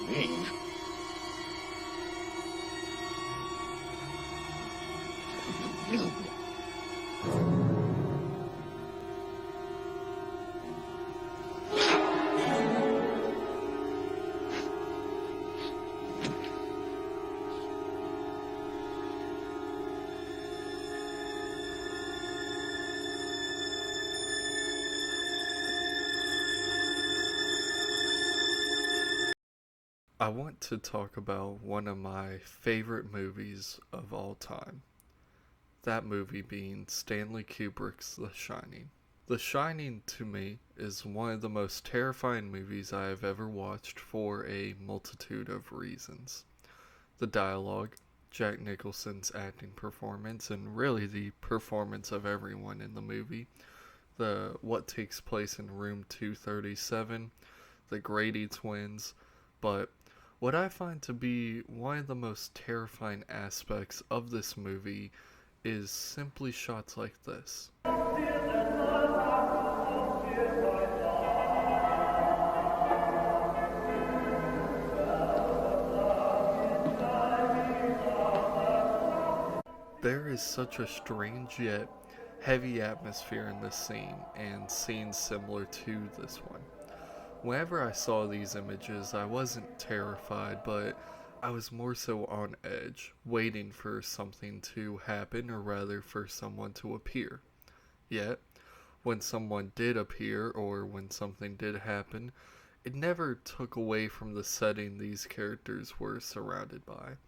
me. I want to talk about one of my favorite movies of all time. That movie being Stanley Kubrick's The Shining. The Shining, to me, is one of the most terrifying movies I have ever watched for a multitude of reasons. The dialogue, Jack Nicholson's acting performance, and really the performance of everyone in the movie, the what takes place in room 237, the Grady twins, but what I find to be one of the most terrifying aspects of this movie is simply shots like this. There is such a strange yet heavy atmosphere in this scene, and scenes similar to this one. Whenever I saw these images, I wasn't terrified, but I was more so on edge, waiting for something to happen, or rather for someone to appear. Yet, when someone did appear, or when something did happen, it never took away from the setting these characters were surrounded by.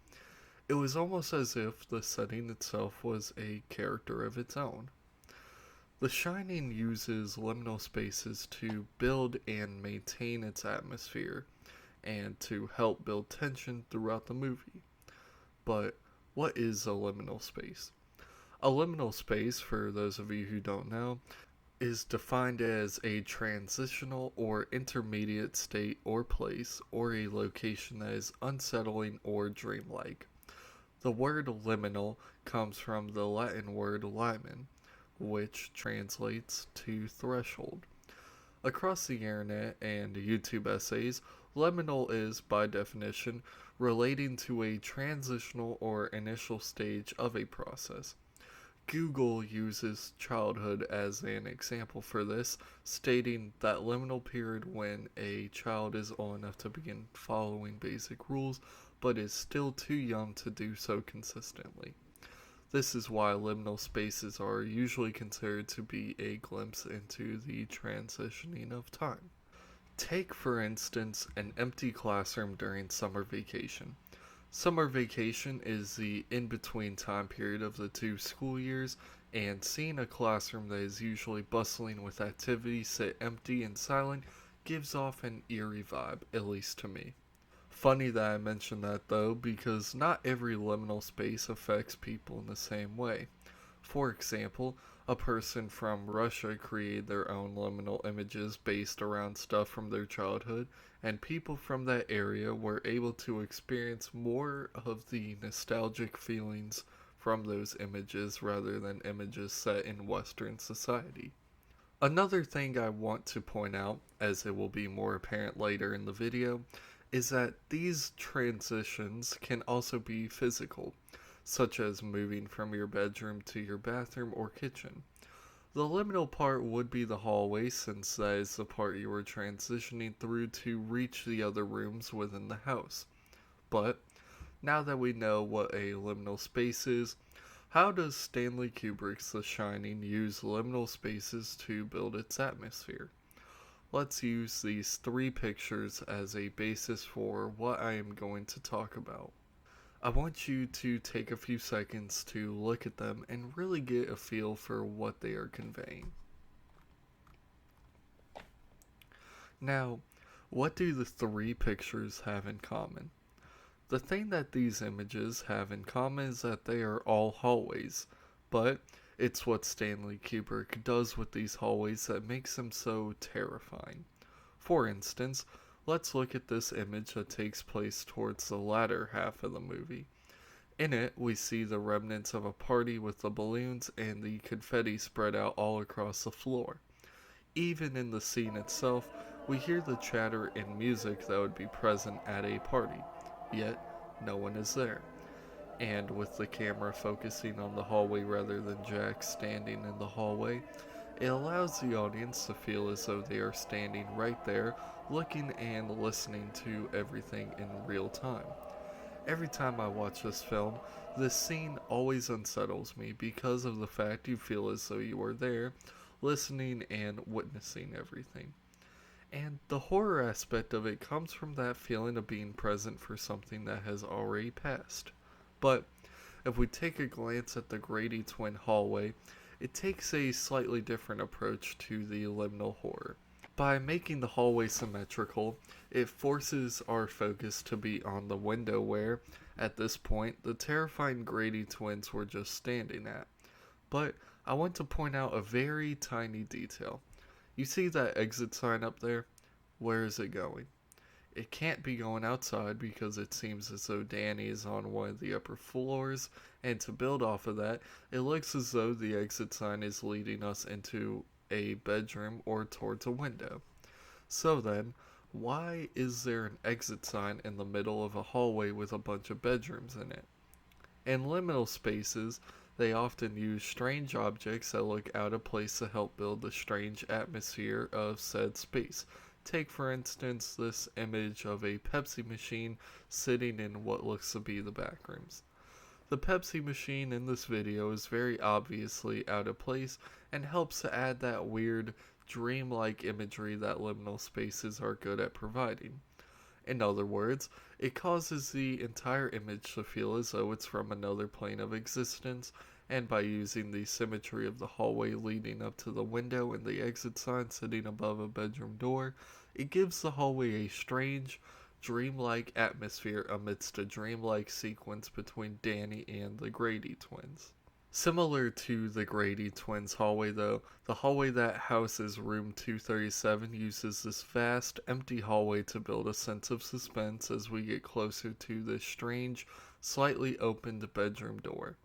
It was almost as if the setting itself was a character of its own. The Shining uses liminal spaces to build and maintain its atmosphere and to help build tension throughout the movie. But what is a liminal space? A liminal space, for those of you who don't know, is defined as a transitional or intermediate state or place or a location that is unsettling or dreamlike. The word liminal comes from the Latin word limen, which translates to threshold. Across the internet and YouTube essays, liminal is, by definition, relating to a transitional or initial stage of a process. Google uses childhood as an example for this, stating that liminal period when a child is old enough to begin following basic rules but is still too young to do so consistently. This is why liminal spaces are usually considered to be a glimpse into the transitioning of time. Take, for instance, an empty classroom during summer vacation. Summer vacation is the in between time period of the two school years, and seeing a classroom that is usually bustling with activity sit empty and silent gives off an eerie vibe, at least to me. Funny that I mentioned that though, because not every liminal space affects people in the same way. For example, a person from Russia created their own liminal images based around stuff from their childhood, and people from that area were able to experience more of the nostalgic feelings from those images rather than images set in Western society. Another thing I want to point out, as it will be more apparent later in the video, is that these transitions can also be physical, such as moving from your bedroom to your bathroom or kitchen. The liminal part would be the hallway, since that is the part you are transitioning through to reach the other rooms within the house. But, now that we know what a liminal space is, how does Stanley Kubrick's The Shining use liminal spaces to build its atmosphere? Let's use these three pictures as a basis for what I am going to talk about. I want you to take a few seconds to look at them and really get a feel for what they are conveying. Now, what do the three pictures have in common? The thing that these images have in common is that they are all hallways, but it's what Stanley Kubrick does with these hallways that makes them so terrifying. For instance, let's look at this image that takes place towards the latter half of the movie. In it, we see the remnants of a party with the balloons and the confetti spread out all across the floor. Even in the scene itself, We hear the chatter and music that would be present at a party, yet no one is there. And with the camera focusing on the hallway rather than Jack standing in the hallway, it allows the audience to feel as though they are standing right there, looking and listening to everything in real time. Every time I watch this film, this scene always unsettles me because of the fact you feel as though you are there, listening and witnessing everything. And the horror aspect of it comes from that feeling of being present for something that has already passed. But if we take a glance at the Grady twin hallway, it takes a slightly different approach to the liminal horror. By making the hallway symmetrical, it forces our focus to be on the window where, at this point, the terrifying Grady twins were just standing at. But I want to point out a very tiny detail. You see that exit sign up there? Where is it going? It can't be going outside because it seems as though Danny is on one of the upper floors, and to build off of that, it looks as though the exit sign is leading us into a bedroom or towards a window. So then, why is there an exit sign in the middle of a hallway with a bunch of bedrooms in it? In liminal spaces, they often use strange objects that look out of place to help build the strange atmosphere of said space. Take, for instance, this image of a Pepsi machine sitting in what looks to be the back rooms. The Pepsi machine in this video is very obviously out of place and helps to add that weird, dreamlike imagery that liminal spaces are good at providing. In other words, it causes the entire image to feel as though it's from another plane of existence, and by using the symmetry of the hallway leading up to the window and the exit sign sitting above a bedroom door, it gives the hallway a strange, dreamlike atmosphere amidst a dreamlike sequence between Danny and the Grady twins. Similar to the Grady twins hallway, though, the hallway that houses room 237 uses this vast, empty hallway to build a sense of suspense as we get closer to this strange, slightly opened bedroom door.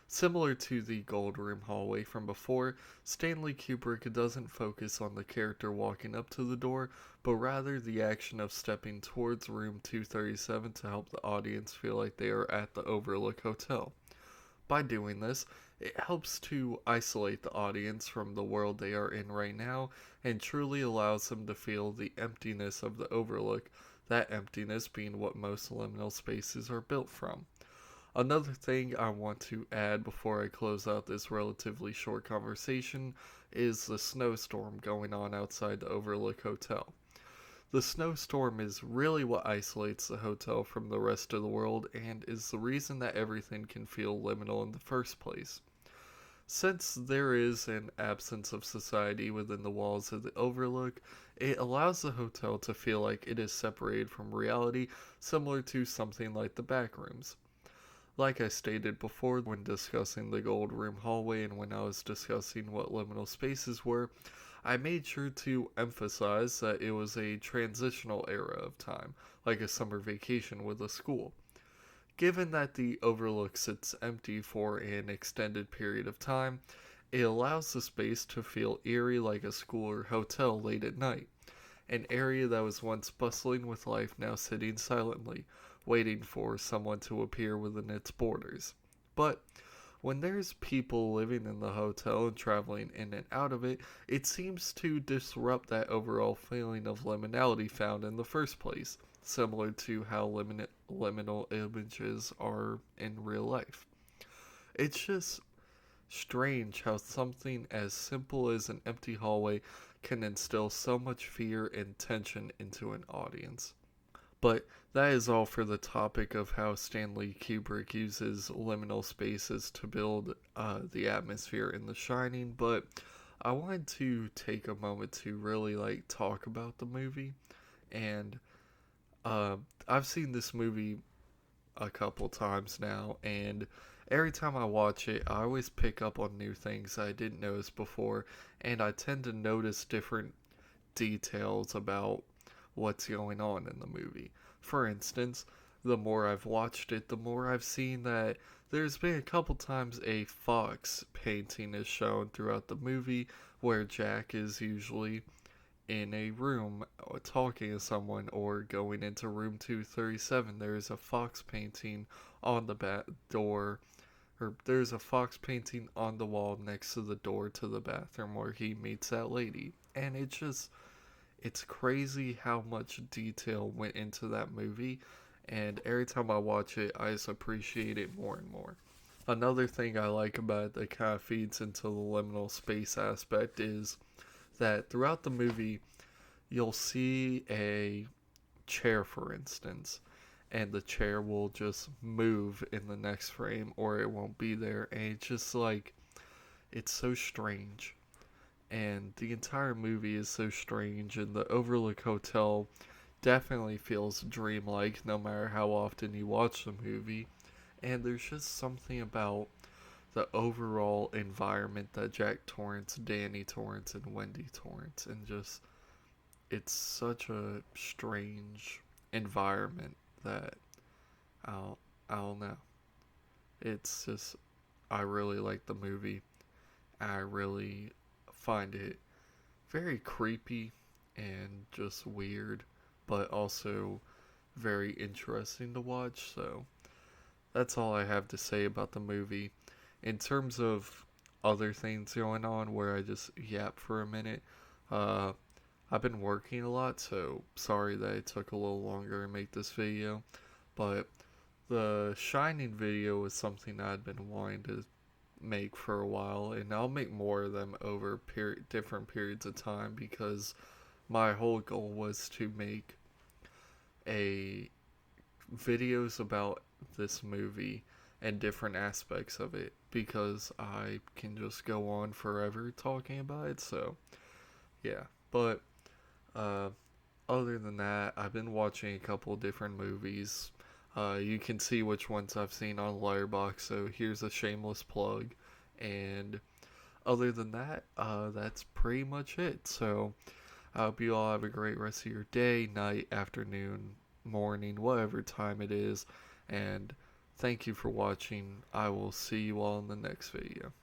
Similar to the Gold Room hallway from before, Stanley Kubrick doesn't focus on the character walking up to the door, but rather the action of stepping towards room 237 to help the audience feel like they are at the Overlook Hotel. By doing this, it helps to isolate the audience from the world they are in right now and truly allows them to feel the emptiness of the Overlook, that emptiness being what most liminal spaces are built from. Another thing I want to add before I close out this relatively short conversation is the snowstorm going on outside the Overlook Hotel. The snowstorm is really what isolates the hotel from the rest of the world and is the reason that everything can feel liminal in the first place. Since there is an absence of society within the walls of the Overlook, it allows the hotel to feel like it is separated from reality, similar to something like the back rooms. Like I stated before when discussing the Gold Room hallway and when I was discussing what liminal spaces were, I made sure to emphasize that it was a transitional era of time, like a summer vacation with a school. Given that the Overlook sits empty for an extended period of time, it allows the space to feel eerie like a school or hotel late at night, an area that was once bustling with life now sitting silently, waiting for someone to appear within its borders. But when there's people living in the hotel and traveling in and out of it, it seems to disrupt that overall feeling of liminality found in the first place, similar to how liminal images are in real life. It's just strange how something as simple as an empty hallway can instill so much fear and tension into an audience. But that is all for the topic of how Stanley Kubrick uses liminal spaces to build the atmosphere in The Shining. But I wanted to take a moment to really talk about the movie, and I've seen this movie a couple times now, and every time I watch it, I always pick up on new things I didn't notice before, and I tend to notice different details about what's going on in the movie. For instance, the more I've watched it, the more I've seen that there's been a couple times a fox painting is shown throughout the movie where Jack is usually in a room talking to someone or going into room 237, there's a fox painting on the back door, or there's a fox painting on the wall next to the door to the bathroom where he meets that lady. And it's crazy how much detail went into that movie, and every time I watch it, I just appreciate it more and more. Another thing I like about it that kind of feeds into the liminal space aspect is that throughout the movie, you'll see a chair, for instance, and the chair will just move in the next frame or it won't be there. And it's just like, it's so strange. And the entire movie is so strange, and the Overlook Hotel definitely feels dreamlike no matter how often you watch the movie. And there's just something about the overall environment that Jack Torrance, Danny Torrance, and Wendy Torrance, and just it's such a strange environment that I'll I don't know. It's just I really like the movie. I really find it very creepy and just weird, but also very interesting to watch. So that's all I have to say about the movie. In terms of other things going on where I just yap for a minute, uh, I've been working a lot, so sorry that it took a little longer to make this video. But the Shining video was something I'd been wanting to make for a while, and I'll make more of them over different periods of time because my whole goal was to make a videos about this movie and different aspects of it because I can just go on forever talking about it. So yeah, but uh, other than that, I've been watching a couple different movies. You can see which ones I've seen on Letterboxd, so here's a shameless plug. And other than that, that's pretty much it. So I hope you all have a great rest of your day, night, afternoon, morning, whatever time it is. And thank you for watching. I will see you all in the next video.